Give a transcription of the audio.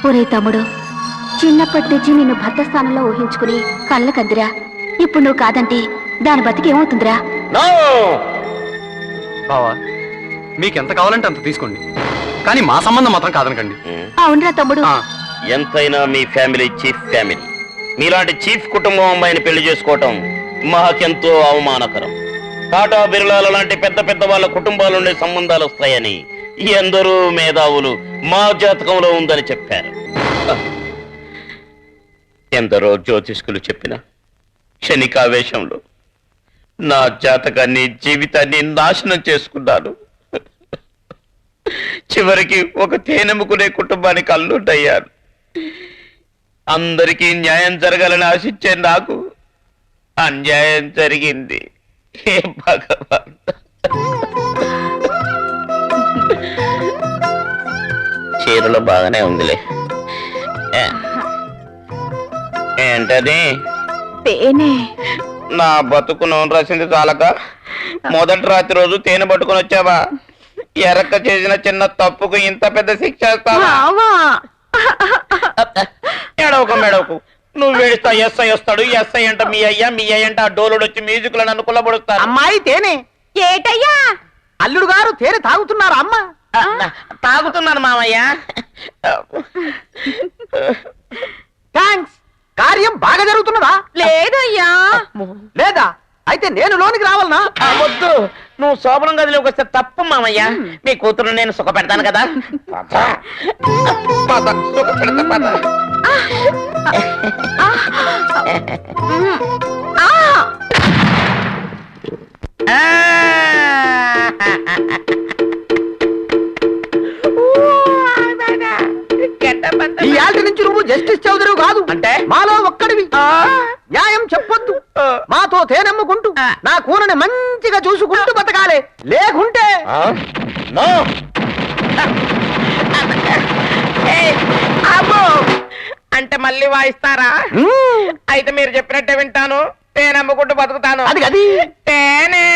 ఒరే తమ్ముడు, చిన్నప్పటి నుంచి నిన్ను భర్త స్థానంలో ఊహించుకుని కళ్ళకందిరా. ఇప్పుడు నువ్వు కాదంటే దాని బతికేమవుతుందిరా? బావా, మీకెంత కావాలంటే అంత తీసుకోండి, కానీ మా సంబంధం మాత్రం కాదనకండి. అవునరా తమ్ముడు. ఎంతైనా మీ ఫ్యామిలీ చీఫ్ ఫ్యామిలీ. మీలాంటి చీఫ్ కుటుంబం అమ్మాయిని పెళ్లి చేసుకోవటం మాకెంతో అవమానకరం. టాటా బిర్లాల లాంటి పెద్ద పెద్ద వాళ్ళ కుటుంబాల నుండి సంబంధాలు వస్తాయని ఎందరూ మేధావులు మా జాతకంలో ఉందని చెప్పారు. ఎందరో జ్యోతిష్కులు చెప్పిన క్షణికావేశంలో నా జాతకాన్ని జీవితాన్ని నాశనం చేసుకున్నాను. చివరికి ఒక తేనెముకునే కుటుంబానికి అల్లుడయ్యాను. అందరికీ న్యాయం జరగాలని ఆశించే నాకు అన్యాయం జరిగింది. హే భగవాన్. చీరలో బాగానే ఉందిలే. ఏంటది? తేనె. నా బతుకు నూనె రాసింది చాలక మొదటి రాత్రి రోజు తేనె పట్టుకుని వచ్చావా? ఎరక్క చేసిన చిన్న తప్పుకు ఇంత పెద్ద శిక్ష వేస్తావా? ఏడవకు మేడవకు. నువ్వు వేడిస్తా ఎస్ఐ వస్తాడు. ఎస్ఐ అంట మీ అయ్యా, మీ అయ్య అంటే ఆ డోలుడు వచ్చి మ్యూజిక్ లో నన్ను కుల్లబడుస్తారు. అమ్మాయి తేనె. ఏటయ్యా? అల్లుడు గారు తేనె తాగుతున్నారా అమ్మ? తాగుతున్నాను మామయ్య. థ్యాంక్స్. కార్యం బాగా జరుగుతున్నదా? లేదయ్యా. లేదా? అయితే నేను లోనికి రావాలనా? వద్దు, నువ్వు శోభనం గదిలోకి వస్తే తప్పు మామయ్య. మీ కూతురు నేను సుఖ పెడతాను కదా. పద, సుఖ పెడతా, పద. ఈ ఆల్టి నుంచి నువ్వు జస్టిస్ చౌదరి కాదు. అంటే మాలో ఒక్కడివి. న్యాయం చెప్పొద్దు. మాతో తేనెమ్ముకుంటూ నా కూరని మంచిగా చూసుకుంటూ బతకాలే. లేకుంటే అంటే మళ్ళీ వాయిస్తారా? అయితే మీరు చెప్పినట్టే వింటాను. తేనె అమ్ముకుంటూ బతుకుతాను. అది తేనె.